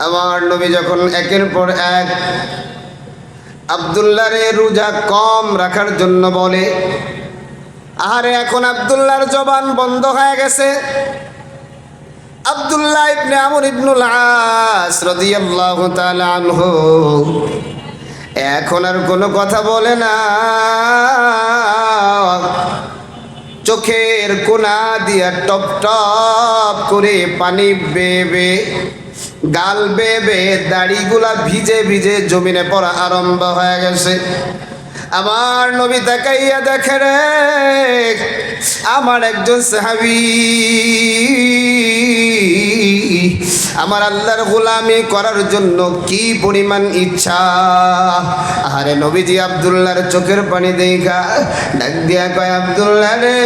আমার নবী যখন একের পর এক আব্দুল্লাহর রোজা কম রাখার জন্য বলে, আরে এখন আব্দুল্লাহর জবান বন্ধ হয়ে গেছে। আব্দুল্লাহ ইবনে আমর ইবনুল আস রাদিয়াল্লাহু তাআলা আনহু এখন আর কোনো কথা বলে না। চোখের কোনা দিয়া টপ টপ করে পানি বেবে, গাল বেবে, দাড়িগুলা ভিজে ভিজে জমিনে পড়া আরম্ভ হয়ে গেছে। আমার নবী তাকাইয়া দেখে রে, আমার একজন সাহাবী আমার আল্লাহর গোলামি করার জন্য কি পরিমাণ ইচ্ছা। আরে নবীজি আব্দুল্লাহর চোখের পানি দেখা ডাক দিয়া কয়, আব্দুল্লাহ রে,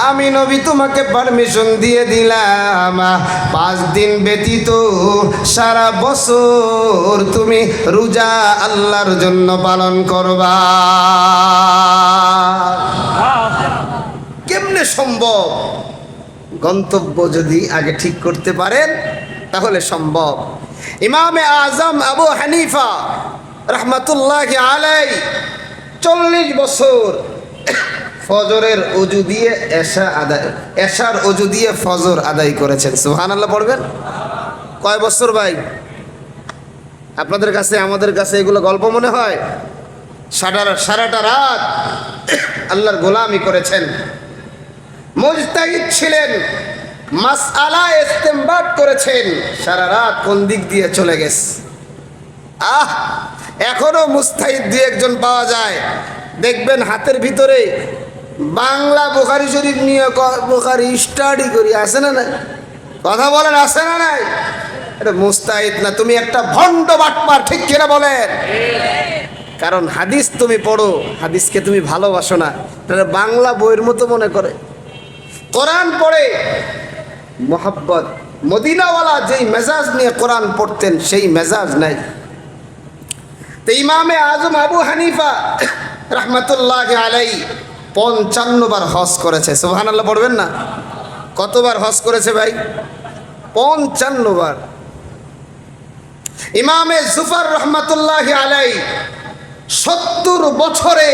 আমি নবী তোমাকে পারমিশন দিয়ে দিলাম 5 দিন ব্যতীত সারা বছর তুমি রোজা আল্লাহর জন্য পালন করবা। কেমনে সম্ভব? গন্তব্য যদি আগে ঠিক করতে পারেন তাহলে সম্ভব। ইমামে আজম আবু হানিফা রহমাতুল্লাহি আলাইহি 40 বছর ফজরের ওযু দিয়ে এশার ওযু দিয়ে ফজর আদায় করেছেন। সুবহানাল্লাহ পড়বেন। কয় বছর ভাই? আপনাদের কাছে আমাদের কাছে এগুলো গল্প মনে হয়? সারাটা রাত আল্লাহর গোলামি করেছেন, মুজতাহিদ ছিলেন, মাসআলা ইস্তেমবাদ করেছেন, সারা রাত কোন দিক দিয়ে চলে গেছে। এখনো মুজতাহিদ দুই একজন পাওয়া যায়, দেখবেন হাতের ভিতরে বাংলা বুখারী শরীফ নিয়ে বুখারী স্টাডি করি, আছে না নাই? কথা বলেন, আছে না নাই? এটা মুজতাহিদ না, তুমি একটা ভণ্ড বাটপার, ঠিক কিনা বলেন? কারণ হাদিস তুমি পড়ো, হাদিসকে তুমি ভালোবাসো না, এটা বাংলা বইয়ের মতো মনে করে। কোরআন পড়ে মোহাব্বত, মদিনাওয়ালা যেই মেজাজ নিয়ে কোরআন পড়তেন সেই মেজাজ নাই। তো ইমামে আজম আবু হানিফা রহমাতুল্লাহি আলাইহি 55 বার হজ করেছে। সুবহানাল্লাহ পড়বেন না? কতবার হজ করেছে ভাই? 55 বার। ইমামে জুফর রহমাতুল্লাহি আলাইহি 70 বছরে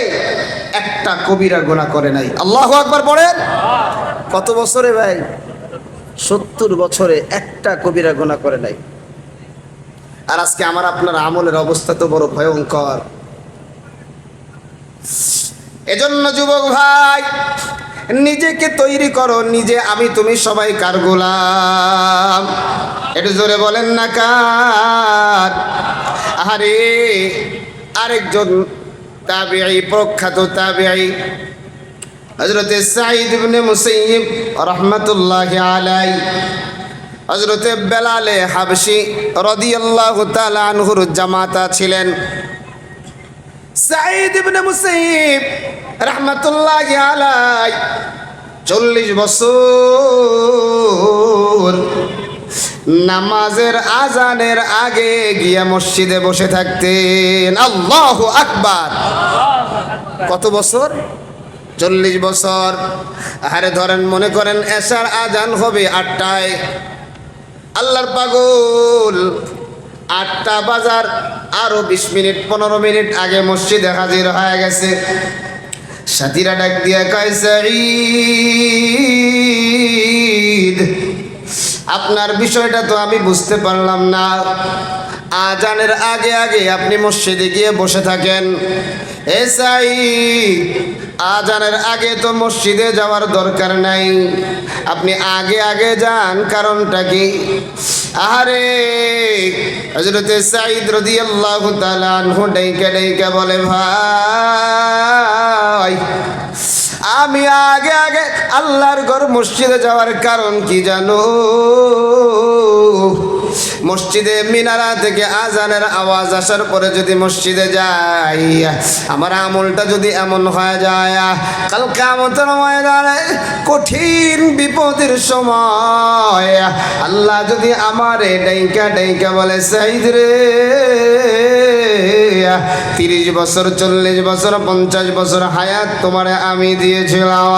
একটা কবিরা গুনাহ করে নাই। আল্লাহু আকবার পড়েন। কত বছরে ভাই? 70 বছরে একটা কবিরা গুনাহ করে নাই। আর আজকে আমার আপনার আমলের অবস্থা তো বড় ভয়ঙ্কর। এজন্য যুবক ভাই, নিজেকে তৈরি করো, নিজে আমি তুমি সবাই কার গোলাম? একটু জোরে বলেন না কার? আরে আরেকজন তাবিঈ, প্রখ্যাত তাবিঈ হযরত সাঈদ ইবনে মুসাইয়িব রাহমাতুল্লাহি আলাইহি হযরত বেলাল হাবশী রাদিয়াল্লাহু তাআলা আনহুর জামাতা ছিলেন। সাঈদ ইবনে মুসাইয়িব রাহমাতুল্লাহি আলাইহি 40 বছর নামাজের আজানের আগে গিয়া মসজিদে বসে থাকতেন। আল্লাহু আকবার। কত বছর? 40 বছর। আরে ধরেন, মনে করেন এশার আজান হবে 8টায়, আল্লাহর পাগল 8টা বাজার আরো 20 মিনিট 15 মিনিট আগে মসজিদে হাজির হয়ে গেছে। সাথীরা ডাক দিয়া কয়, সাঈদ, আপনার বিষয়টা তো আমি বুঝতে পারলাম না। আজানের আগে আগে আপনি মসজিদে গিয়ে বসে থাকেন। এ সাঈদ, আজানের আগে তো মসজিদে যাওয়ার দরকার নাই, আপনি আগে আগে যান, কারণটা কি? আরে হযরত সাঈদ রাদিয়াল্লাহু তাআলা আনহু ডাইকা ডাইকা বলে, ভাই, আমি আগে আগে আল্লাহর ঘর মসজিদে যাওয়ার কারণ কি জানো? মসজিদে মিনারা থেকে আজানের আওয়াজ আসার পরে যদি মসজিদে যাই, আমার আমলটা যদি এমন হয়ে যায়, কাল কিয়ামতের ময়দানে কঠিন বিপদের সময় আল্লাহ যদি আমারে ডাইকা ডাইকা বলে, সাঈদ রে, 30 বছর 40 বছর 50 বছর হায়াত তোমার আমি দিয়েছিলাম।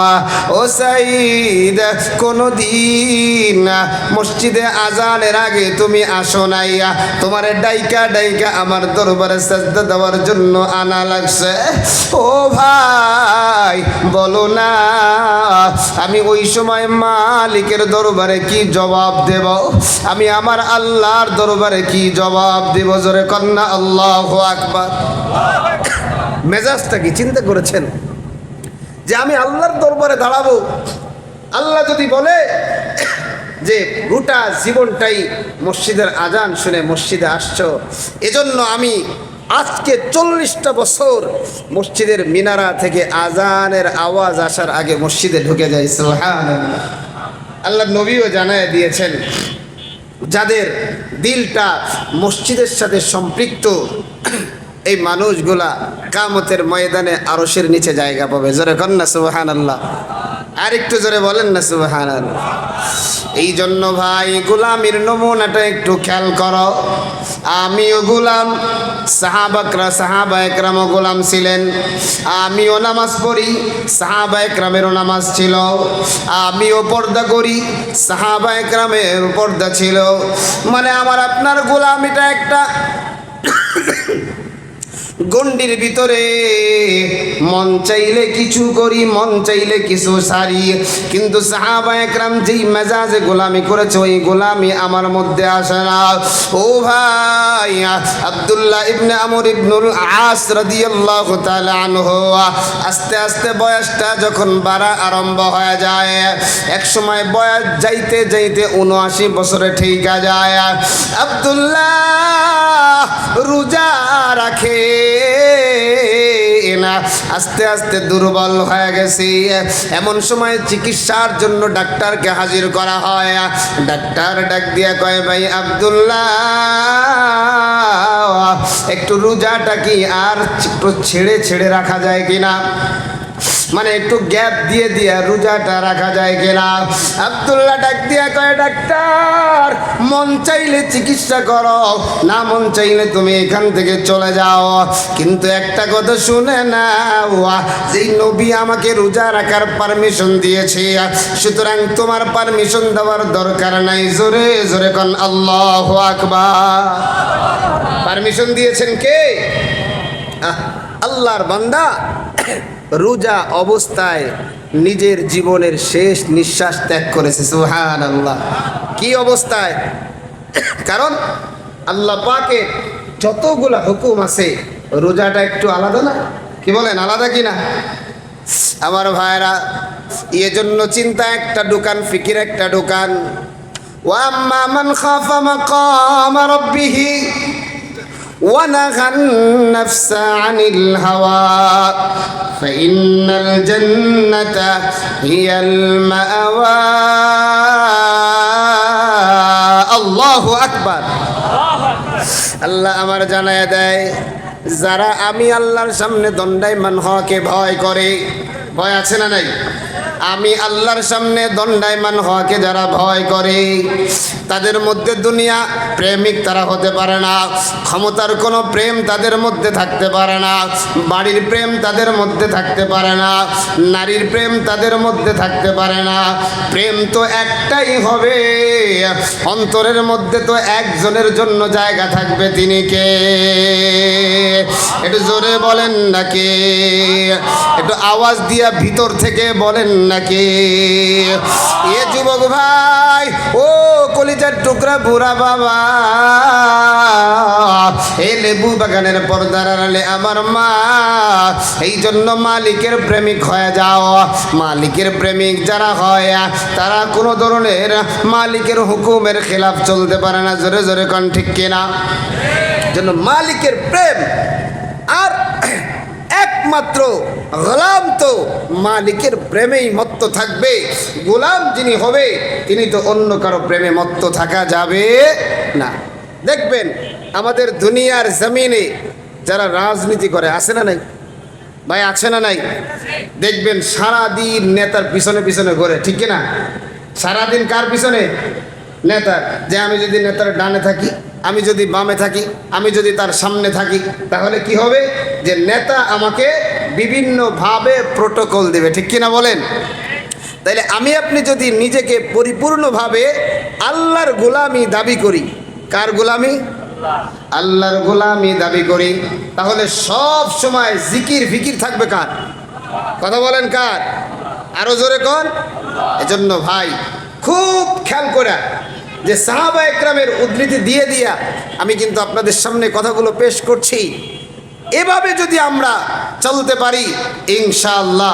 ও সাইদ, কোনদিন মসজিদে আজানের আগে তুমি আসো নাই, তোমার ডাইকা ডাইকা আমার দরবারে সাজদা দেওয়ার জন্য আনা লাগছে। ও ভাই বলো না, আমি ওই সময় মালিকের দরবারে কি জবাব দেব? আমি আমার আল্লাহর দরবারে কি জবাব দেব? জোরে কন্যা আল্লাহু আকবার। মেজাজটা কি চিন্তা করেছেন যে আমি আল্লাহর দরবারে দাঁড়াবো? আল্লাহ যদি বলে যে গোটা জীবনটাই মসজিদের আজান শুনে মসজিদে আসছো, এজন্য আমি আজকে 40টা বছর মসজিদের মিনারা থেকে আজানের আওয়াজ আসার আগে মসজিদে ঢুকে যাই। সুবহানাল্লাহ। আল্লাহ নবীও জানায় দিয়েছেন, যাদের দিলটা মসজিদের সাথে সম্পৃক্ত এই মানুষগুলা কিয়ামতের ময়দানে আরশের নিচে জায়গা পাবে। জোরে কন্না সুবহানাল্লাহ। আর একটু জোরে বলেন না সুবহানাল্লাহ। এই জন্য ভাই গোলামির নমুনাটা একটু খেয়াল করো। আমিও গোলাম, সাহাবা একরামও গোলাম ছিলেন। আমিও নামাজ পড়ি, সাহাবা একরামেরও নামাজ ছিল। আমিও পর্দা করি, সাহাবা একরামের পর্দা ছিল। মানে আমার আপনার গোলামিটা একটা গণ্ডির ভিতরে, মন চাইলে কিছু করি, মন চাইলে কিছু সারি। কিন্তু সাহাবা একরাম যেই মেজাজে গোলামি করেছে, ওই গোলামি আমার মধ্যে আসে না। ও ভাই, আব্দুল্লাহ ইবনে আমর ইবনুল আস রাদিয়াল্লাহু তাআলা আনহু আস্তে আস্তে বয়সটা যখন বাড়া আরম্ভ হয়ে যায়, এক সময় বয়স যাইতে যাইতে 79 বছরে ঠিকা যায়। আব্দুল্লাহ রোজা রাখে না, আস্তে আস্তে দুর্বল হয়ে গেছে। এমন সময় চিকিৎসার জন্য ডাক্তারকে হাজির করা হয়। ডাক্তার ডাক দিয়া কয়, ভাই আব্দুল্লাহ, একটু রোজাটা কি আর একটু ছেড়ে ছেড়ে রাখা যায় কিনা, মানে একটু গ্যাপ দিয়ে দিয়ে রোজাটা রাখা যায় কিনা? আব্দুল্লাহ ডাক দিয়া কয়, ডাক্তার মন চাইলে চিকিৎসা করো, না মন চাইলে তুমি এখান থেকে চলে যাও। কিন্তু একটা কথা শুনে নাও, যেই নবী আমাকে রোজা রাখার পারমিশন দিয়েছে, সুতরাং তোমার পারমিশন দেওয়ার দরকার নাই। জোরে জোরে কোন আল্লাহু আকবার। পারমিশন দিয়েছেন কে? আল্লাহর বান্দা রোজা অবস্থায় নিজের জীবনের শেষ নিঃশ্বাস ত্যাগ করেছে। সুবহানাল্লাহ। কি অবস্থায়? কারণ আল্লাহ পাকের যতগুলা হুকুম আছে, রোজাটা একটু আলাদা না? কি বলেন, আলাদা কি না? আমার ভাইরা, এজন্য চিন্তা একটা দোকান, ফিকির একটা দোকান। ওয়া আম্মা মান খাফা মাকাম রাব্বিহি ونهى النفس عن الهوى فإن الجنة هي المأوى الله أكبر। আল্লাহ আমার জানায় দেয়, যারা আমি আল্লাহর সামনে দণ্ডায়মান হওয়াকে ভয় করে, ভয় আছে না নাই? আমি আল্লাহর সামনে দণ্ডায়মান হওয়াকে যারা ভয় করে, তাদের মধ্যে দুনিয়া প্রেমিক তারা হতে পারে না, ক্ষমতার কোনো প্রেম তাদের মধ্যে থাকতে পারে না, বাড়ির প্রেম তাদের মধ্যে থাকতে পারে না, নারীর প্রেম তাদের মধ্যে থাকতে পারে না। প্রেম তো একটাই হবে, অন্তরের মধ্যে তো একজনের জন্য জায়গা থাকবে, তিনি কে? একটু জোরে বলেন নাকি? একটু আওয়াজ দিয়া ভিতর থেকে বলেন নাকি? এ যুবক ভাই, ও কলিজার টুকরা বুড়া বাবা, এ লেবু বাগানের পর্দার আড়ালে আমার মা, এই জন্য মালিকের প্রেমিক হয়ে যাও। মালিকের প্রেমিক যারা হয়, তারা কোনো ধরনের মালিকের হুকুমের খেলাফ চলতে পারে না। জোরে জোরে কোন ঠিক কিনা? জন্য মালিকের প্রেম। আর একমাত্র গোলাম তো মালিকের প্রেমেই মত্ত থাকবে। গোলাম যিনি হবে, তিনি তো অন্য কারো প্রেমে মত্ত থাকা যাবে না। দেখবেন আমাদের দুনিয়ার জমিনে যারা রাজনীতি করে, আছে না নাই ভাই? আছে না নাই? দেখবেন সারাদিন নেতার পিছনে পিছনে ঘোরে, ঠিক কিনা? সারাদিন কার পিছনে? নেতার। যে আমি যদি নেতার ডানে থাকি, আমি যদি বামে থাকি, আমি যদি তার সামনে থাকি, তাহলে কি হবে? যে নেতা আমাকে বিভিন্নভাবে প্রোটোকল দেবে, ঠিক কিনা বলেন? তাইলে আমি আপনি যদি নিজেকে পরিপূর্ণভাবে আল্লাহর গোলামি দাবি করি, কার গোলামি? আল্লাহর গোলামি দাবি করি, তাহলে সব সময় জিকির ফিকির থাকবে কার? কথা বলেন কার? আরো জোরে কোন? এজন্য ভাই খুব খেয়াল করে যে সাহাবা একরামের উদ্ধৃতি দিয়ে দিয়া আমি কিন্তু আপনাদের সামনে কথাগুলো পেশ করছি। এভাবে যদি আমরা চলতে পারি ইনশাআল্লাহ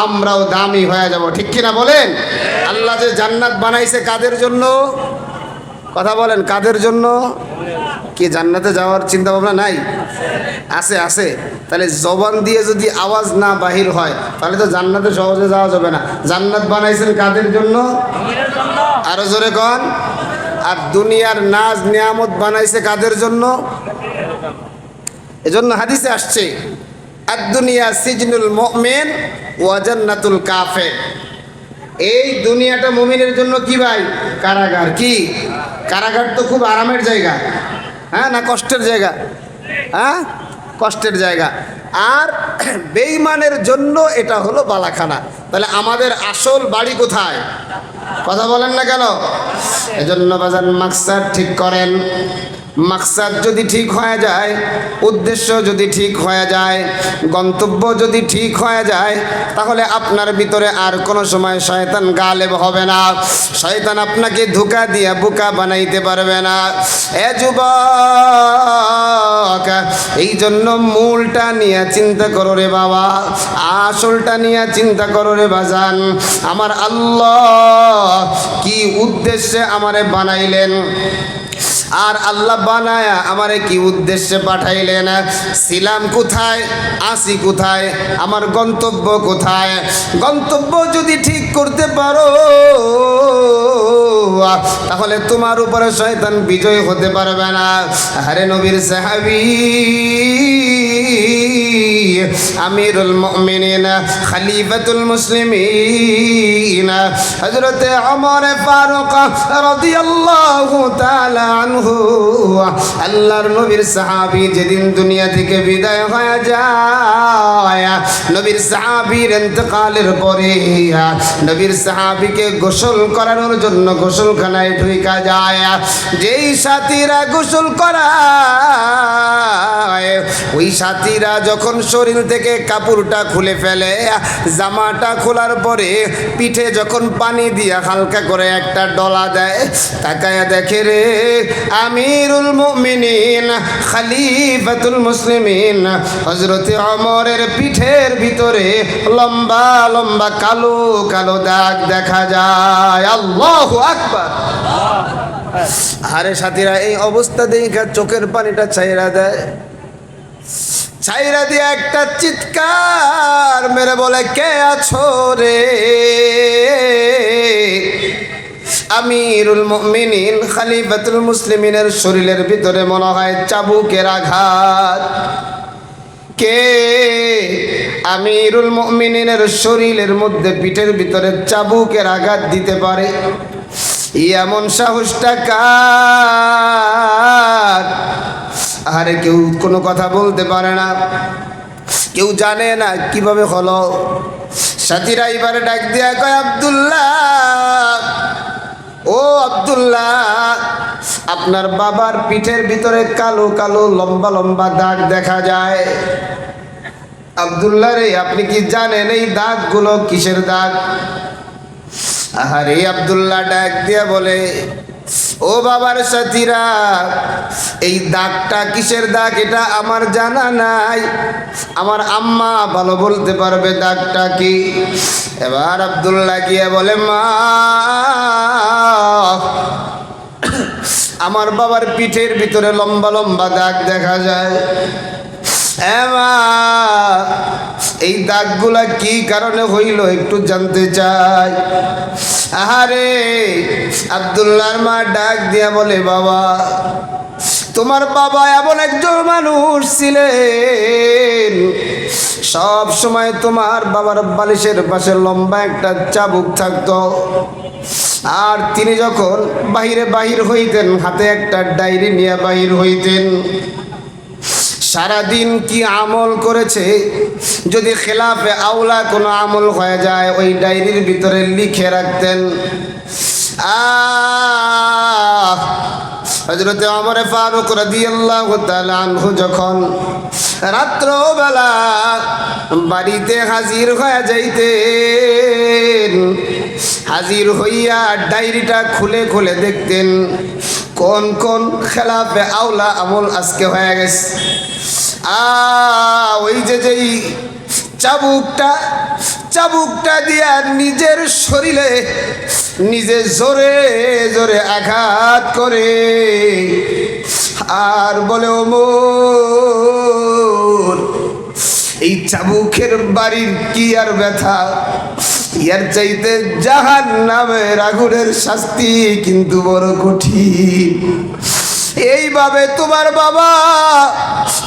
আমরাও দামি হয়ে যাব, ঠিক কিনা বলেন? আল্লাহ যে জান্নাত বানাইছে কাদের জন্য? কথা বলেন কাদের জন্য? কি জান্নাতে যাওয়ার চিন্তা ভাবনা নাই? আছে, আছে। তাহলে জবান দিয়ে যদি আওয়াজ না বাহির হয় তাহলে তো জান্নাতে সহজে যাওয়া যাবে না। জান্নাত বানাইছেন কাদের জন্য? আরো জোরে কন। আর দুনিয়ার নাজ নিয়ামত বানাইছে কাদের জন্য? এজন্য হাদিসে আসছে আদ-দুনিয়া সিজনুল মুমিন ওয়া জান্নাতুল কাফির। এই দুনিয়াটা মুমিনের জন্য কি ভাই? কারাগার। কি কারাগার? তো খুব আরামের জায়গা, হ্যাঁ না কষ্টের জায়গা? হ্যাঁ, কষ্টের জায়গা। আর বেঈমানের জন্য এটা হলো বালাখানা। তাহলে আমাদের আসল বাড়ি কোথায়? কথা বলেন না কেন? এজন্য বাজান মাকসাদ ঠিক করেন। মাকসাদ যদি ঠিক হয়ে যায়, উদ্দেশ্য যদি ঠিক হয়ে যায়, গন্তব্য যদি ঠিক হয়ে যায়, তাহলে আপনার ভিতরে আর কোনো সময় শয়তান গালেব হবে না। শয়তান আপনাকে ধোঁকা দিয়ে বোকা বানাইতে পারবে না। এ যুবক, এই জন্য মূলটা নিয়ে চিন্তা করো রে বাবা, আসলটা নিয়ে চিন্তা করো রে বাজান। আমার আল্লাহ কি উদ্দেশ্যে আমারে বানাইলেন, আর আল্লাহ বানায়া আমারে কি উদ্দেশ্যে পাঠাইলেন? ছিলাম কোথায়, আসি কোথায়, আমার গন্তব্য কোথায়? গন্তব্য যদি ঠিক করতে পারো তাহলে তোমার উপরে শয়তান বিজয় হতে পারবে না। আরে নবীর সাহাবী আমিরুল মুমিনিন খলিফাতুল মুসলিমিন হযরত ওমর ফারুক রাদিয়াল্লাহু তাআলা আনহু, আল্লাহর নবীর সাহাবী যেদিন দুনিয়া থেকে বিদায় হয়ে যায়, নবীর সাহাবীর ইন্তেকালের পরে নবীর সাহাবীকে গোসল করানোর জন্য গোসলখানায় ঢুকা যায়। যেই সাথীরা গোসল করায়, ওই সাথীরা যখন শরীর থেকে কাপড়টা খুলে ফেলে, জামাটা খোলার পরে পিঠে যখন পানি দিয়া হালকা করে একটা ডলা দেয়, তাকায়া দেখে রে আমিরুল মুমিনিন খলিফাতুল মুসলিমিন হযরত ওমরের পিঠের ভিতরে লম্বা লম্বা কালো কালো দাগ দেখা যায়। আল্লাহু আকবার। আরে সাথীরা এই অবস্থা দেখে চোখের পানিটা ছাইরা দেয়, ছাইরা দিয়ে একটা চিৎকার মেরে বলে, কে আছো রে? আমিরুল মুমিনিন খলিফাতুল মুসলিমিনের শরীরের ভিতরে মনে হয় চাবুকের আঘাত। কে আমিরুল মুমিনিনের শরীরের মধ্যে পিঠের ভিতরে চাবুকের আঘাত দিতে পারে? এমন সাহসটা কার? আরে কেউ কোনো কথা বলতে পারে না, কেউ জানে না কিভাবে হলো। সাথীরা এবারে ডাক দিয়া কয়, আব্দুল্লাহ, ও আব্দুল্লাহ, আপনার বাবার পিঠের ভিতরে কালো কালো লম্বা লম্বা দাগ দেখা যায়। আব্দুল্লাহ রে, আপনি কি জানেন এই দাগগুলো কিসের দাগ? আরে আব্দুল্লাহ ডাক দিয়া বলে, ও বাবার সাথীরা, এই দাগটা কিসের দাগ এটা আমার জানা নাই, আমার আম্মা ভালো বলতে পারবে দাগটা কি। এবার আব্দুল্লাহ গিয়ে বলে, মা, আমার বাবার পিঠের ভিতরে লম্বা লম্বা দাগ দেখা যায়। মা, এই দাগগুলা কি কারণে হইল একটু জানতে চাই। আহারে আব্দুল্লাহর মা ডাক দিয়া বলে, বাবা তোমার বাবা এমন একজন মানুষ ছিলেন, সব সময় তোমার বাবার বালিশের পাশে লম্বা একটা চাবুক থাকতো। আর তিনি যখন বাহির হইতেন, হাতে একটা ডায়েরি নিয়ে বাহির হইতেন। সারাদিন কি আমল করেছে, যদি খেলাফে আউলা কোনো আমল হয়ে যায় ওই ডায়েরির ভিতরে লিখে রাখতেন। হযরতে ওমর ফারুক রাদিয়াল্লাহু তাআলা আনহু যখন রাত্রবেলা বাড়িতে হাজির হয়ে যাইতেন, হাজির হইয়া ডায়েরিটা খুলে খুলে দেখতেন কোন কোন খেলাফে আউলা আমল আজকে হয়ে গেছে। ওই যেই চাবুকটা দিয়া নিজের শরীরে নিজে জোরে জোরে আঘাত করে আর বলে, ওমর এই চাবুকের বাড়ির কি আর ব্যথা, ইয়ার চাইতে জাহান্নামের আগুনের শাস্তি কিন্তু বড় কঠিন। এইভাবে তোমার বাবা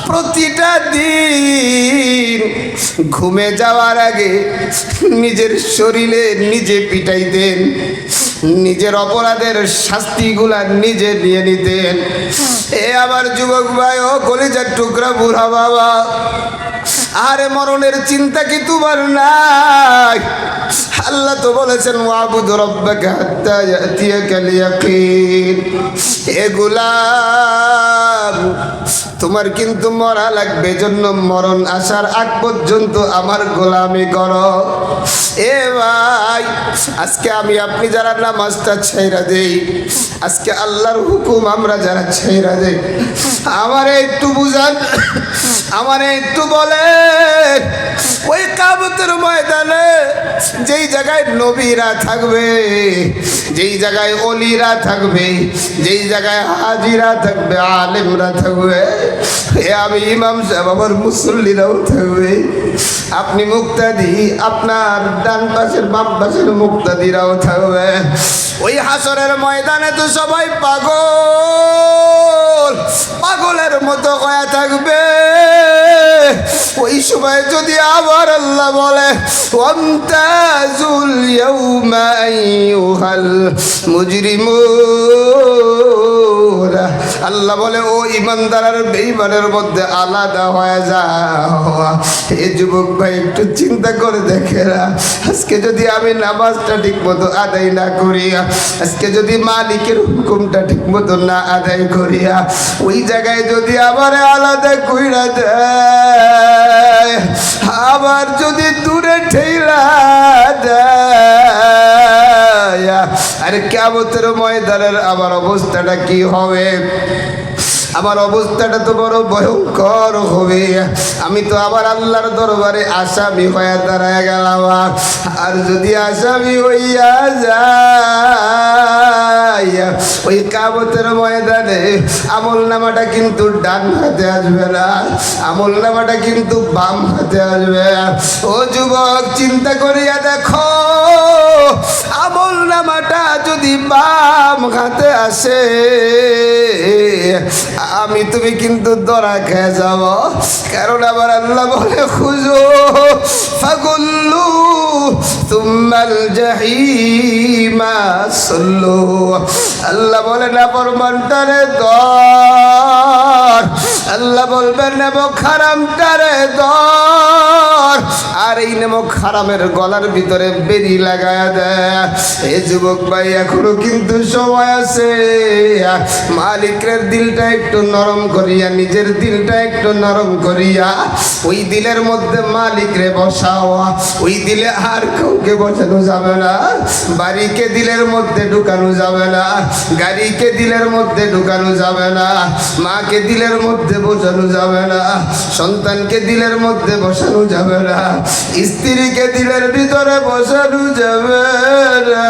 প্রতিটা দিন ঘুমে যাওয়ার আগে নিজের শরীরে নিজে পিটাইতেন, নিজের অপরাধের শাস্তিগুলা নিজে নিয়ে নিতেন। আমার যুবক ভাই ও কলিজার টুকরা বুড়া বাবা, আরে মরণের চিন্তা কি তোমার নাই? আল্লাহ তো বলেছেন ওয়াবুদ রাব্বাকা হাত্তা ইয়াতিয়াকাল ইয়াকিন। এগুলা তোমার কিন্তু মরা লাগবে, জন্য মরণ আসার আগ পর্যন্ত আমার গোলামি করো। এ ভাই, আজকে আমি আপনি যারা নামাজটা ছাইরা দেই, আজকে আল্লাহর হুকুম আমরা যারা ছাইরা দেই, আমারে একটু বুঝান, আমারে একটু বলেন, ওই কিয়ামতের ময়দানে যেই জায়গায় নবীরা থাকবে, যেই জায়গায় ওলিরা থাকবে, যেই জায়গায় হাজিরা থাকবে, আলেমরা থাকবে, আমি ইমাম সাহেব, আমার মুসল্লিরাও থাকবে, আপনি মুক্তাদি, আপনার ডান পাশের বাম পাশের মুক্তাদিরাও থাকবে। ওই হাসরের ময়দানে তো সবাই পাগলের মতো হয়ে থাকবে। ওই সময় যদি আবার আল্লাহ বলে ওয়ামতাজুল ইয়াউমা আইয়ুহাল মুজরিমুন, আল্লাহ বলে ও ইমানদার আর বেঈমানের মধ্যে আলাদা হয়ে যাও। এই যুবক ভাই একটু চিন্তা করে দেখে না, আজকে যদি আমি নামাজটা ঠিক মতো আদায় না করিয়া, আজকে যদি মালিকের হুকুমটা ঠিক মতো না আদায় করিয়া, ওই জায়গায় যদি আবার আলাদা কইরা দেয়, আবার যদি দূরে ঠেলা দেয়, আরে কিয়ামতের ময়দানের আমার অবস্থাটা কি হবে? আমার অবস্থাটা তো বড় ভয়ঙ্কর হবে। আমি তো আবার আল্লাহর দরবারে আসামি হয়ে দাঁড়ায় গেলাম। আর যদি আসামি হইয়া যায় ওই কিয়ামতের ময়দানে, আমল নামাটা কিন্তু ডান হাতে আসবে না, আমল নামাটা কিন্তু বাম হাতে আসবে। ও যুবক, চিন্তা করিয়া দেখো, আমল নামাটা যদি বাম হাতে আসে, আমি তুমি কিন্তু ধরা খেয়ে যাব। কারণ আবার আল্লাহ বলে খুঁজো ফাগুল্লু তুম্মাল জাহিমা সল্লু। আল্লাহ বলে না ফরমানটারে ধর, আল্লাহ বলবেন নেমক হারামটারে ধর, আর এই নেমক হারামের গলার ভিতরে বেরি লাগায় দেয়। এই যুবক ভাই, এখনো কিন্তু সময় আছে। মালিকের দিলটা একটু নরম করিয়া, নিজের দিলটা একটু নরম করিয়া ওই দিলের মধ্যে মালিকরে বসাও। ওই দিলে আর কাউকে বসানো যাবে না, বাড়িকে দিলের মধ্যে ঢুকানো যাবে না, গাড়িকে দিলের মধ্যে ঢুকানো যাবে না, মাকে দিলের মধ্যে বসানো যাবে না, সন্তানকে দিলের মধ্যে বসানো যাবে না, স্ত্রীকে দিলের ভিতরে বসানো যাবে না।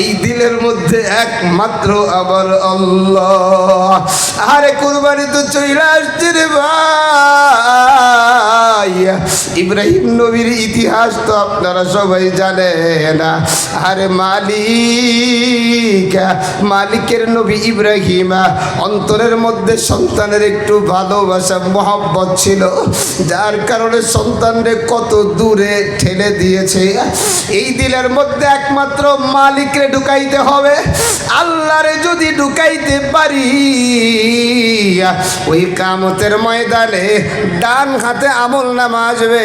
এই দিলের মধ্যে একমাত্র আবার আল্লাহ। আরে কুরবানি তো চলে আসছে রে ভাই, ভাই, ইব্রাহিম নবীর ইতিহাস তো আপনারা সবাই জানেন। আরে মালিকের নবী ইব্রাহিম অন্তরের মধ্যে সন্তানের একটু ভালোবাসা মহব্বত ছিল, যার কারণে সন্তানরে কত দূরে ঠেলে দিয়েছে। এই দিলের মধ্যে একমাত্র মালিকরে ঢুকাইতে হবে। আল্লাহরে যদি ঢুকাইতে পারি, ওই কিয়ামতের ময়দানে ডান হাতে আমলনামা আসবে,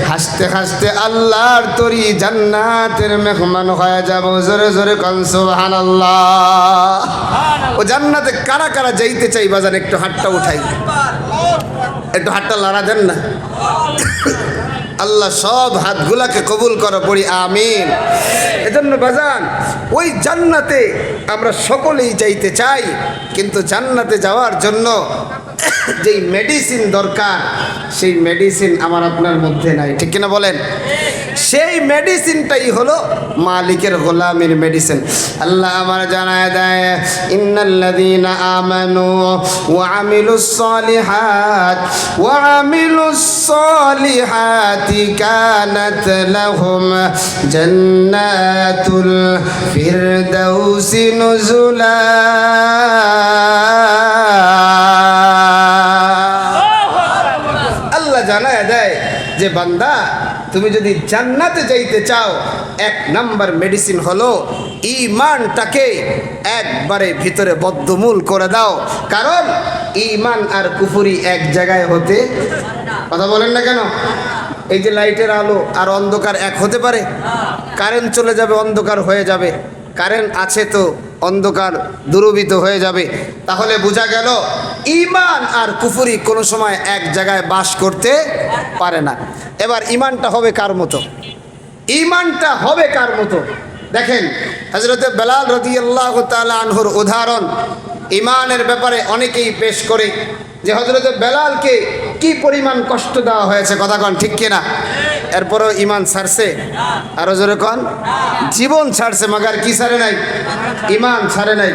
হাসতে হাসতে আল্লাহর তরি জান্নাতের মেহমান হয়ে যাব। জোরে জোরে কোন সুবহানাল্লাহ। ও জান্নাতে কারা কারা যাইতে চাই বাজান, একটু হাতটা উঠাই, একটু হাতটা লড়া দেন না। আল্লাহ সব হাতগুলাকে কবুল করো, পড়ি আমিন। এজন্য বাজান ওই জান্নাতে আমরা সকলেই যাইতে চাই, কিন্তু জান্নাতে যাওয়ার জন্য যেই মেডিসিন দরকার সেই মেডিসিন আমার আপনার মধ্যে নাই, ঠিক কিনা বলেন? সেই মেডিসিনটাই হলো মালিকের গোলামের মেডিসিন। আল্লাহ আমার জানায় দেয়, ইন্নাল্লাযীনা আমানু ওয়া আমিলুস সালিহাতি কানাত লাহুম জান্নাতুল ফিরদাউসি নুজুলা। আল্লাহ জানায় দেয় যে বান্দা, তুমি যদি জান্নাতে যাইতে চাও, এক নাম্বার মেডিসিন হলো ঈমানটাকে একবারে ভিতরে বদ্ধমূল করে দাও। কারণ ঈমান আর কুফরি এক জায়গায় হতে, কথা বলেন না কেন? এই যে লাইটের আলো আর অন্ধকার এক হতে পারে? কারেন্ট চলে যাবে, অন্ধকার হয়ে যাবে। কারেন্ট আছে তো অন্ধকার দূরীভূত হয়ে যাবে। তাহলে বোঝা গেল ঈমান আর কুফরি কোনো সময় এক জায়গায় বাস করতে পারে না। এবার ঈমানটা হবে কার মতো? ঈমানটা হবে কার মতো? দেখেন, হযরতে বেলাল রাদিয়াল্লাহু তাআলা আনহুর উদাহরণ ঈমানের ব্যাপারে অনেকেই পেশ করে যে হযরতে বেলালকে কি পরিমাণ কষ্ট দেওয়া হয়েছে, কথা কন ঠিক কিনা? এরপরেও ঈমান ছাড়ছে? আরো জোরে কন। জীবন ছাড়ছে, মাগার কি ছাড়ে নাই? ঈমান ছাড়ে নাই।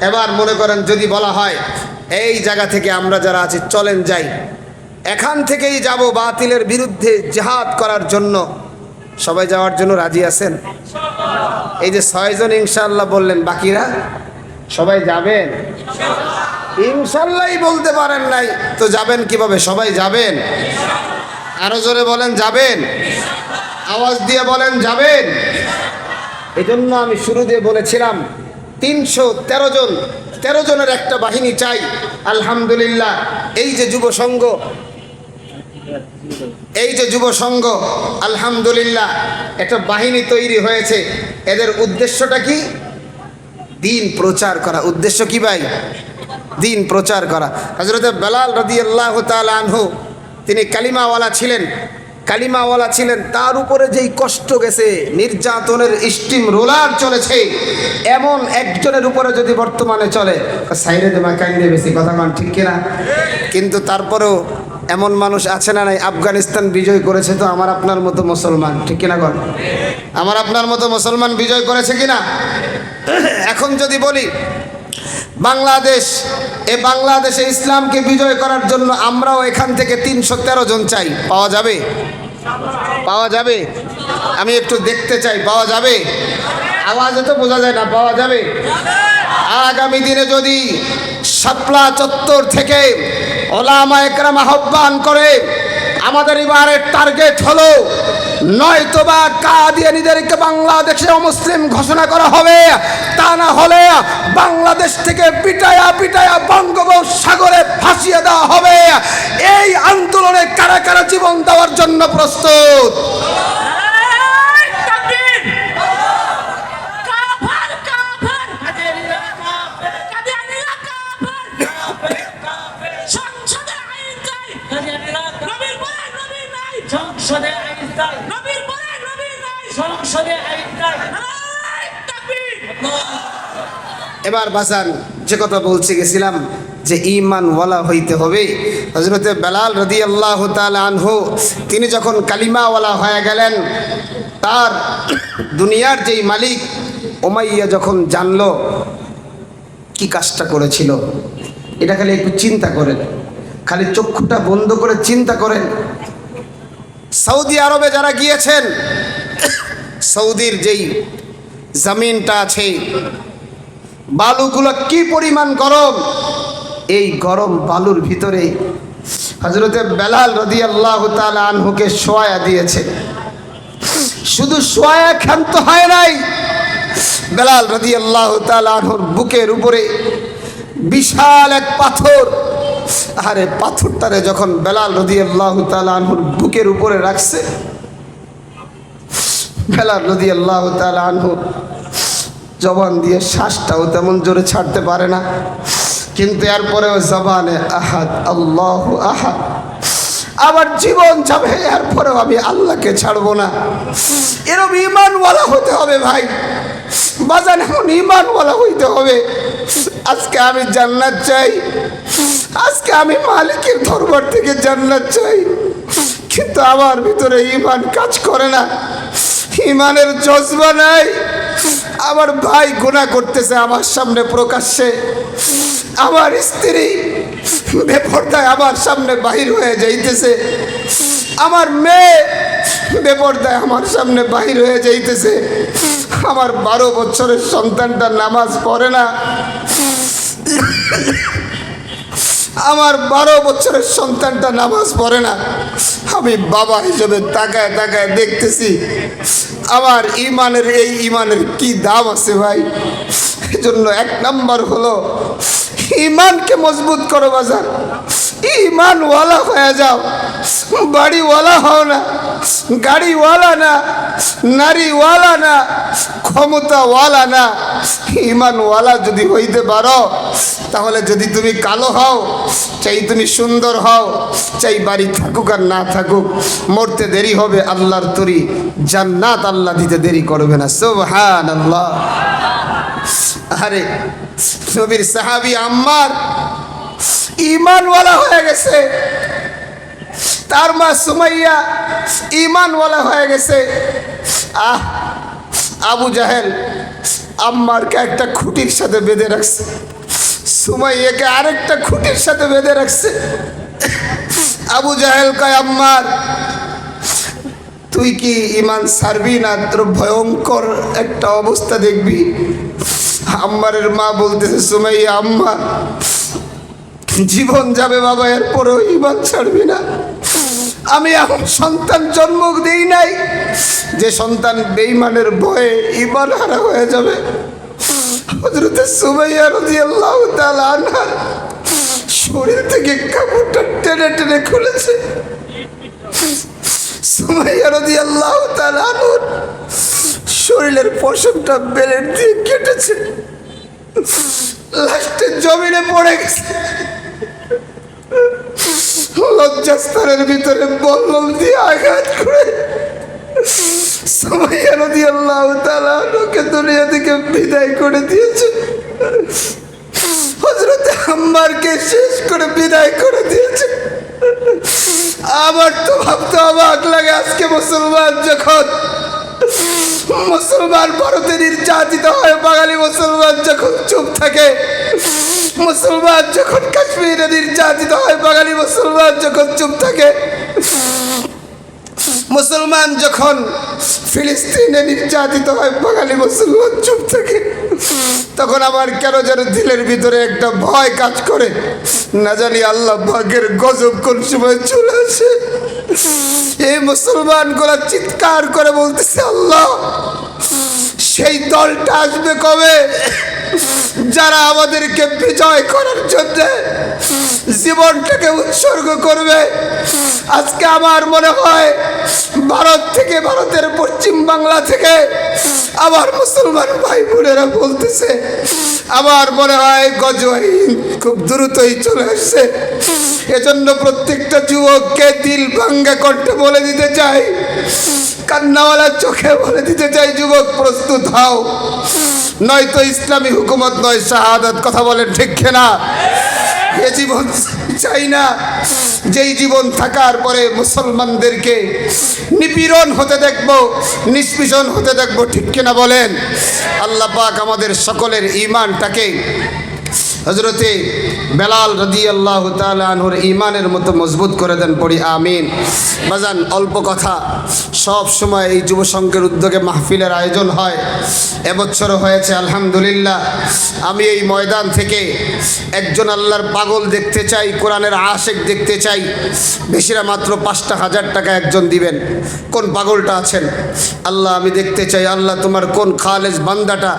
এবার মনে করেন যদি বলা হয় এই জায়গা থেকে আমরা যারা আছি চলেন যাই, এখান থেকেই যাব বাতিলের বিরুদ্ধে জিহাদ করার জন্য, সবাই যাওয়ার জন্য রাজি আছেন? এই যে 6 জন ইনশাআল্লাহ বললেন, বাকিরা সবাই যাবেন? ইনশাআল্লাহই বলতে পারেন নাই তো যাবেন কিভাবে? সবাই যাবেন? আরো জোরে বলেন যাবেন, আওয়াজ দিয়ে বলেন যাবেন। এই জন্য আমি শুরু দিয়ে বলেছিলাম 313 জন, 13 জনের একটা বাহিনী চাই। আলহামদুলিল্লাহ এই যে যুব সংঘ আলহামদুলিল্লাহ একটা বাহিনী তৈরি হয়েছে। এদের উদ্দেশ্যটা কি? দিন প্রচার করা। উদ্দেশ্য কি ভাই? দিন প্রচার করা। হযরতে বেলাল রাদিয়াল্লাহু তাআলা আনহু তিনি কালিমাওয়ালা ছিলেন, তার উপরে যেই কষ্ট গেছে, নির্যাতনের স্টিম রোলার চলেছে, এমন একজনের উপরে যদি বর্তমানে চলে সাইরে দেমা কাইন্দে বেশি, কথা মান ঠিক কিনা? কিন্তু তারপরেও এমন মানুষ আছে না নাই? আফগানিস্তান বিজয় করেছে তো আমার আপনার মতো মুসলমান, ঠিক কিনা কর? আমার আপনার মতো মুসলমান বিজয় করেছে কিনা? এখন যদি বলি বাংলাদেশে ইসলামকে বিজয় করার জন্য আমরাও এখান থেকে 313 জন চাই, পাওয়া যাবে? পাওয়া যাবে? আমি একটু দেখতে চাই, পাওয়া যাবে? আওয়াজে তো বোঝা যায় না, পাওয়া যাবে? আগামী দিনে যদি শাপলা চত্বর থেকে ওলামা একরাম আহ্বান করে, আমাদের এবারের টার্গেট হলো নয়তোবা কাদিয়ানীদেরকে বাংলাদেশে অমুসলিম ঘোষণা করা হবে, তা না হলে বাংলাদেশ থেকে পিটায়া বঙ্গোপসাগরে ভাসিয়ে দেওয়া হবে। এই আন্দোলনে কারা কারা জীবন দেওয়ার জন্য প্রস্তুত? এবার বাসান যে কথা বলতে গেছিলাম যে ঈমানওয়ালা হইতে হবে। হযরতে বেলাল রাদিয়াল্লাহু তাআলা আনহু তিনি যখন কালিমাওয়ালা হয়ে গেলেন, তার দুনিয়ার যেই মালিক উমাইয়া যখন জানলো কি কাজটা করেছিল, এটা খালি একটু চিন্তা করেন, খালি চক্ষুটা বন্ধ করে চিন্তা করেন। সৌদি আরবে যারা গিয়েছেন, সৌদির যেই জমিনটা আছে, বালুগুলো কি পরিমাণ গরম, এই গরম বালুর ভিতরে হযরতে বেলাল রাদিয়াল্লাহু তাআলা আনহুকে শোয়া দিয়েছে। শুধু শোয়া ক্ষান্ত হয় নাই, বেলাল রাদিয়াল্লাহু তাআলা আনহুর বুকের উপরে বিশাল এক পাথর, আরে পাথরটারে যখন বেলাল রাদিয়াল্লাহু তাআলা আনহুর বুকের উপরে রাখছে, বেলাল রাদিয়াল্লাহু তাআলা আনহু জবান দিয়ে শ্বাসটাও তেমন জোরে ছাড়তে পারে না, কিন্তু এরপরেও জবানে আহাদ, আল্লাহু আহাদ, আমার জীবন যাবে এরপরেও আমি আল্লাহকে ছাড়বো না। এরকম ঈমানওয়ালা হতে হবে ভাই, বাজান এমন ঈমানওয়ালা হইতে হবে। আজকে আমি জান্নাত চাই, আজকে আমি মালিকের দরবার থেকে জান্নাত চাই, কিন্তু আমার ভিতরে ঈমান কাজ করে না, ঈমানের জজবা নাই। আমার ভাই গুনাহ করতেছে আমার সামনে প্রকাশ্যে, আমার স্ত্রী বেপরদায় আমার সামনে বাহির হয়ে যাইতেছে, আমার মেয়ে বেপরদায় আমার সামনে বাহির হয়ে যাইতেছে, আমার 12 বছরের সন্তানটা নামাজ পড়ে না, আমার 12 বছরের সন্তানটা নামাজ পড়ে না। আমি বাবা হিসেবে তাকায় তাকায় দেখতেছি আমার ঈমানের, এই ঈমানের কি দাম আছে ভাই। এজন্য 1 নাম্বার হলো ঈমানকে মজবুত করো বাজার, ঈমানওয়ালা হয়ে যাও। বাড়িওয়ালা হও না, গাড়িওয়ালা না, নারীওয়ালা না, ক্ষমতাওয়ালা না, ঈমানওয়ালা যদি হইতে পারো, তাহলে যদি তুমি কালো হও, চাই তুমি সুন্দর হও, চাই বাড়ি থাকুক আর না থাকুক, মরতে দেরি হবে আল্লাহর তরি, জান্নাত আল্লাহ দিতে দেরি করবে না। সুবহানাল্লাহ। আরে নবীর সাহাবী আম্মার ঈমানওয়ালা হয়ে গেছে, তার মা সুমাইয়া ঈমানওয়ালা হয়ে গেছে। আবু জাহেল আম্মারকে একটা খুঁটির সাথে বেঁধে রাখছে, সুমাইয়াকে আরেকটা খুঁটির সাথে বেঁধে রাখছে। আবু জাহেল কয়, আম্মার তুই কি ঈমান ছাড়বি না? তোর ভয়ঙ্কর একটা অবস্থা দেখবি। আম্মারের মা বলতেছে, সুমাইয়া আম্মা জীবন যাবে বাবা, এরপরও ঈমান ছাড়বি না? আমি এমন সন্তান জন্ম দেই নাই যে সন্তান বেঈমানের ভয়ে ঈমান হারা হয়ে যাবে। হযরত সুমাইয়া রাদিয়াল্লাহু তাআলা আনহা শরীর থেকে কাপড়টা টেনে টেনে খুলেছে। সুমাইয়া রাদিয়াল্লাহু তাআলা আনহার শরীরের পশমটা বেলেট দিয়ে কেটেছে, লাস্টে জমিনে পড়ে গেছে। লজ্জাস্থানের ভিতরে বল্লম দিয়ে আঘাত করে সুমাইয়া রাদিয়াল্লাহু তাআলা আনহাকে দুনিয়া থেকে বিদায় করে দিয়েছে। হযরত আম্মারকে শেষ করে বিদায় করে দিয়েছে। আমার তো ভাবতে অবাক লাগে, আজকে মুসলমান ভারতে নির্যাতিত হয়, বাঙালি মুসলমান যখন চুপ থাকে, মুসলমান যখন কাশ্মীরে নির্যাতিত হয়, বাঙালি মুসলমান যখন চুপ থাকে, মুসলমান যখন ফিলিস্তিনে নির্যাতিত হয়, বাঙালি মুসলমান চুপ থাকে, তখন আমার কেন যেন দিলের ভিতরে একটা ভয় কাজ করে, না জানি আল্লাহ ভাগ্যের গজব কোন সময় চলে আসে। এই মুসলমানগুলা চিৎকার করে বলতেছে, আল্লাহ সেই দলটা আসবে কবে যারা আমাদেরকে বিজয় করার জন্য জীবনটাকে উৎসর্গ করবে। আজকে আমার মনে হয় ভারত থেকে, ভারতের পশ্চিম বাংলা থেকে আমার মুসলমান ভাই বোনেরা বলতেছে, আমার মনে হয় গজওয়াই খুব দ্রুতই চলে আসছে। এজন্য প্রত্যেকটা যুবককে দিল ভাঙ্গা কণ্ঠে বলে দিতে চাই, কান্নাওয়ালা চোখে বলে দিতে চাই, যুবক প্রস্তুত হও, নয়তো ইসলামী হুকুমত নয় শাহাদাত। কথা বলেন ঠিক না? এ জীবন চাই না যেই জীবন থাকার পরে মুসলমানদেরকে নিপীড়ন হতে দেখব, নিষ্পীষণ হতে দেখব, ঠিক কিনা বলেন? আল্লাহ পাক আমাদের সকলের ঈমানটাকে হজরতে বেলাল রাদিয়াল্লাহু তাআলা আনহুর ঈমানের মতো মজবুত করে দেন, পড়ি আমিন। বাজান, অল্প কথা, সব সময় এই যুব সংঘের উদ্যোগে মাহফিলের আয়োজন হয়, এবছরও হয়েছে আলহামদুলিল্লাহ। আমি এই ময়দান থেকে একজন আল্লাহর পাগল দেখতে চাই, কোরআনের আশেক দেখতে চাই। বেশিরা মাত্র 5,000 টাকা একজন দিবেন। কোন পাগলটা আছেন? আল্লাহ, আমি দেখতে চাই, আল্লাহ তোমার কোন খালেস বান্দাটা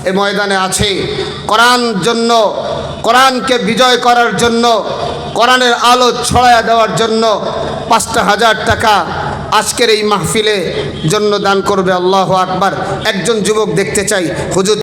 এ ময়দানে আছে কোরআন জন্য, কোরআনকে বিজয় করার জন্য, কোরআনের আলো ছড়ায়া দেওয়ার জন্য 5,000 টাকা আজকের এই মাহফিলে জন্য দান করবে। আল্লাহু আকবার। একজন যুবক দেখতে চাই। হুজুর